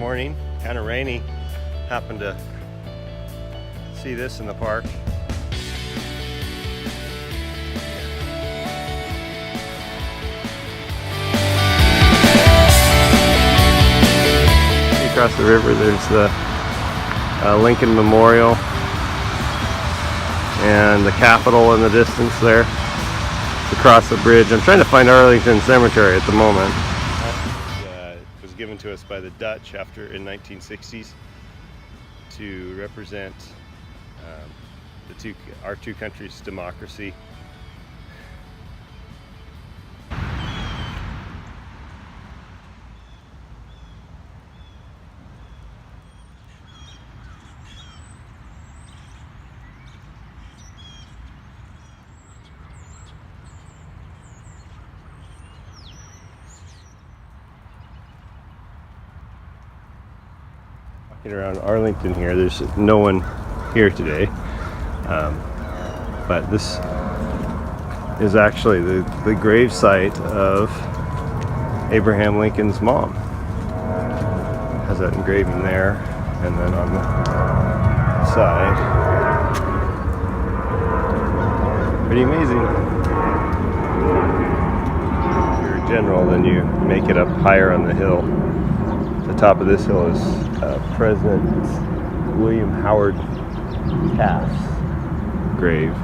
morning, kind of rainy. Happened to see this in the park. Across the river there's the Lincoln Memorial and the Capitol in the distance there. Across the bridge. I'm trying to find Arlington Cemetery at the moment. It was given to us by the Dutch in 1960s to represent our two countries' democracy. Walking around Arlington here, there's no one here today, but this is actually the grave site of Abraham Lincoln's mom. Has that engraving there, and then on the side, pretty amazing. If you're a general, then you make it up higher on the hill. The top of this hill is President William Howard Taft's grave.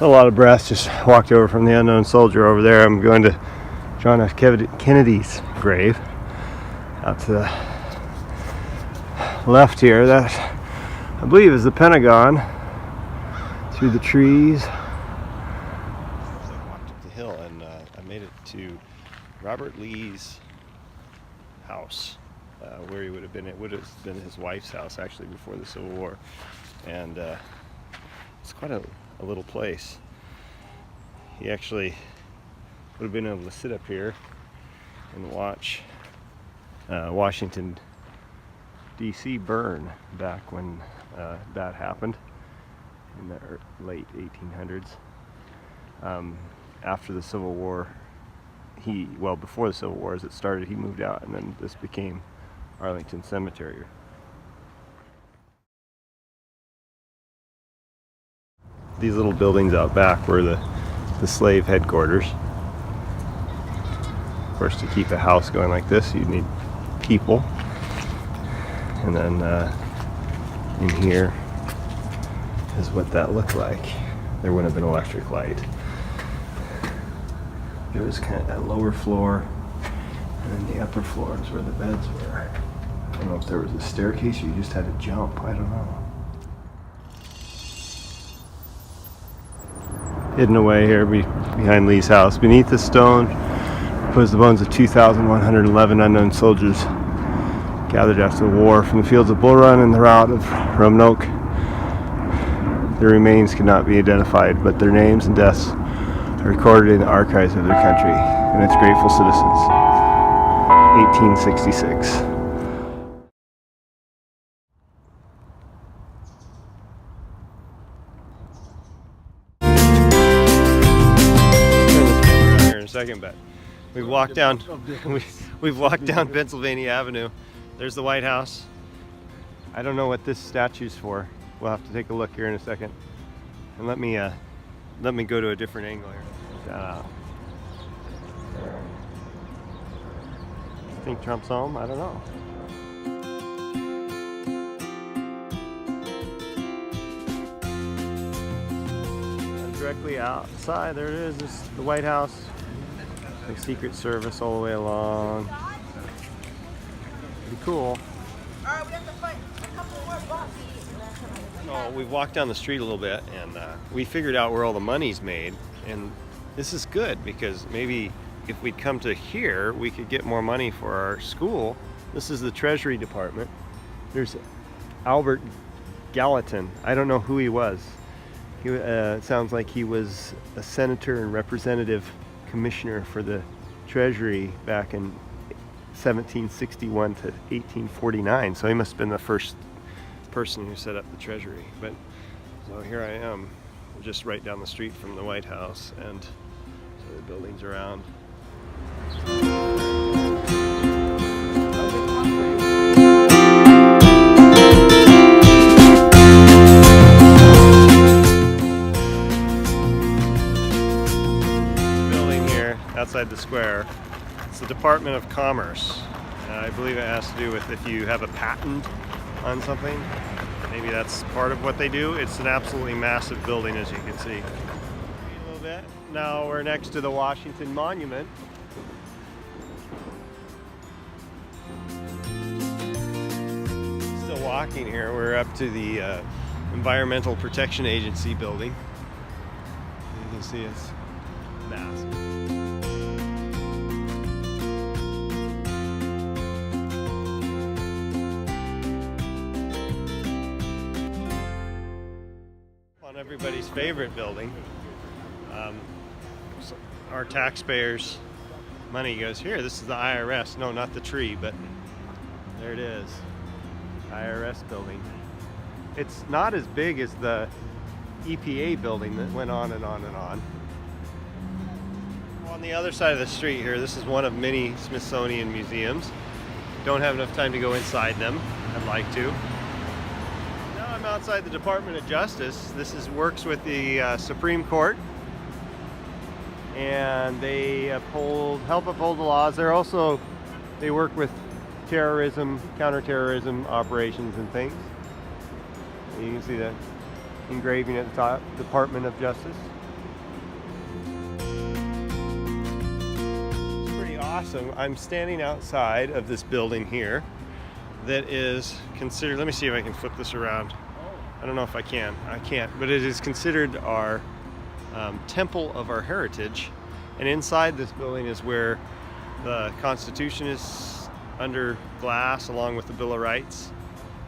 A lot of breath. Just walked over from the unknown soldier over there. I'm going to John F. Kennedy's grave out to the left here. That I believe is the Pentagon. Through the trees. I walked up the hill and I made it to Robert Lee's house, where he would have been. It would have been his wife's house actually before the Civil War, and it's quite a little place. He actually would have been able to sit up here and watch Washington D.C. burn back when that happened in the late 1800s. After the Civil War, before the Civil War as it started, he moved out, and then this became Arlington Cemetery. These little buildings out back were the slave headquarters. Of course, to keep a house going like this, you'd need people. And then in here is what that looked like. There wouldn't have been electric light. It was kind of that lower floor, and then the upper floor is where the beds were. I don't know if there was a staircase or you just had to jump. I don't know. Hidden away here behind Lee's house. Beneath the stone was the bones of 2,111 unknown soldiers gathered after the war from the fields of Bull Run and the rout of Roanoke. Their remains could not be identified, but their names and deaths are recorded in the archives of their country and its grateful citizens. 1866. Second, but we've walked down Pennsylvania Avenue. There's the White House. I don't know what this statue's for. We'll have to take a look here in a second. And let me go to a different angle here. Think Trump's home? I don't know. Directly outside, there it is. This is the White House. Like Secret Service all the way along. Pretty cool. Alright, we have to fight a couple more boxes. Oh, we've walked down the street a little bit, and we figured out where all the money's made, and this is good because maybe if we'd come to here, we could get more money for our school. This is the Treasury Department. There's Albert Gallatin. I don't know who he was. It sounds like he was a senator and representative commissioner for the Treasury back in 1761 to 1849. So he must have been the first person who set up the Treasury. But so here I am, just right down the street from the White House, and so the buildings around. Building here outside the square. It's the Department of Commerce. I believe it has to do with if you have a patent on something. Maybe that's part of what they do. It's an absolutely massive building, as you can see. A little bit. Now we're next to the Washington Monument. Still walking here. We're up to the Environmental Protection Agency building. You can see it's massive. Everybody's favorite building. So our taxpayers' money goes here. This is the IRS. No, not the tree, but there it is. IRS building. It's not as big as the EPA building that went on and on and on. On the other side of the street here, this is one of many Smithsonian museums. Don't have enough time to go inside them. I'd like to. I'm outside the Department of Justice. This works with the Supreme Court, and they help uphold the laws. They work with terrorism, counterterrorism operations and things. You can see the engraving at the top, Department of Justice. It's pretty awesome. I'm standing outside of this building here that is considered, let me see if I can flip this around. I don't know if I can. I can't, but it is considered our temple of our heritage. And inside this building is where the Constitution is under glass, along with the Bill of Rights.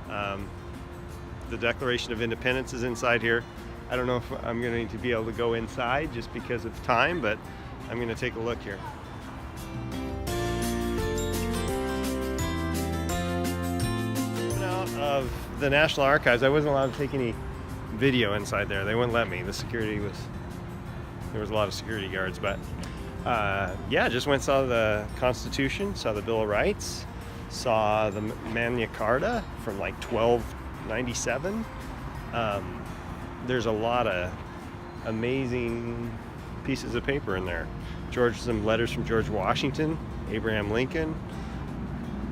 The Declaration of Independence is inside here. I don't know if I'm going to be able to go inside just because of time, but I'm going to take a look here. Of the National Archives, I wasn't allowed to take any video inside there. They wouldn't let me. There was a lot of security guards, but yeah, just went and saw the Constitution, saw the Bill of Rights, saw the Magna Carta from like 1297. There's a lot of amazing pieces of paper in there. Some letters from George Washington, Abraham Lincoln,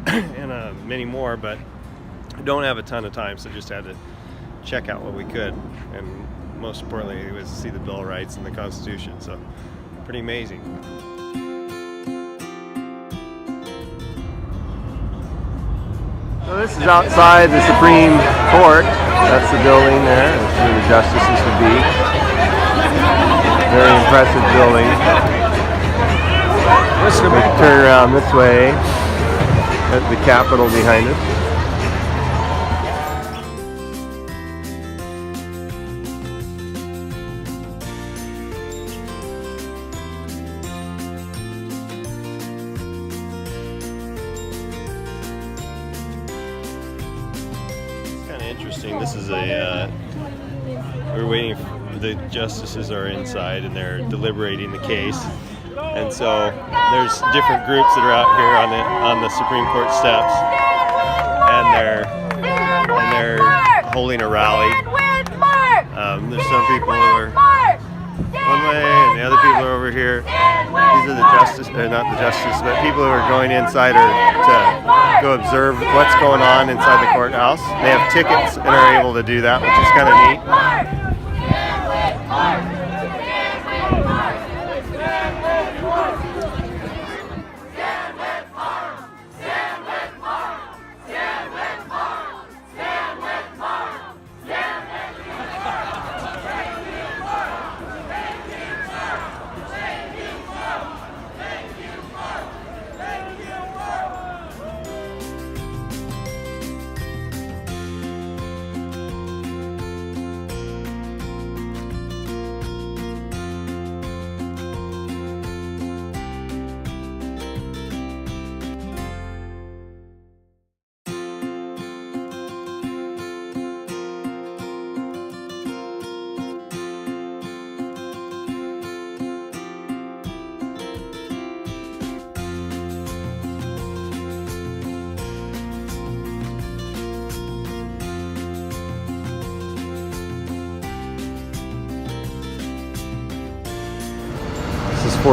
and many more, but I don't have a ton of time, so just had to check out what we could, and most importantly it was to see the Bill of Rights and the Constitution, so pretty amazing. So this is outside the Supreme Court. That's the building there. That's where the justices would be. Very impressive building. We can turn around this way at the Capitol behind us. Interesting. This is we're waiting for the justices are inside and they're deliberating the case, and so there's different groups that are out here on the Supreme Court steps, and they're holding a rally. There's some people who are one way and the other people are over here. These are the justice, not the justices, but people who are going inside to go observe what's going on inside the courthouse. They have tickets and are able to do that, which is kind of neat. Stand with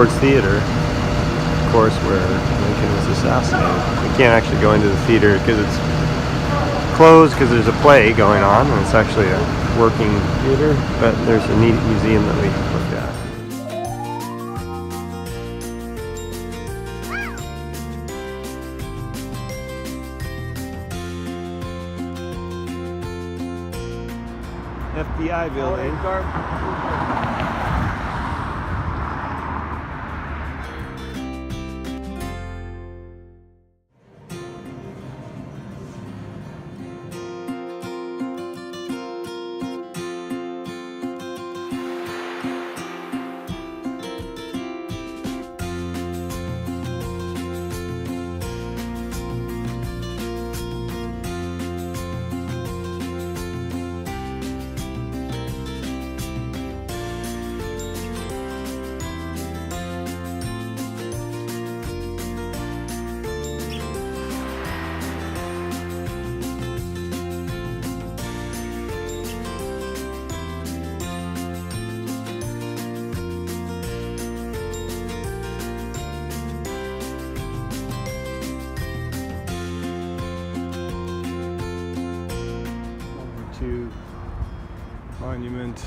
Ford's Theater, of course, where Lincoln was assassinated. We can't actually go into the theater because it's closed because there's a play going on, and it's actually a working theater, but there's a neat museum that we looked at. FBI building. To Monument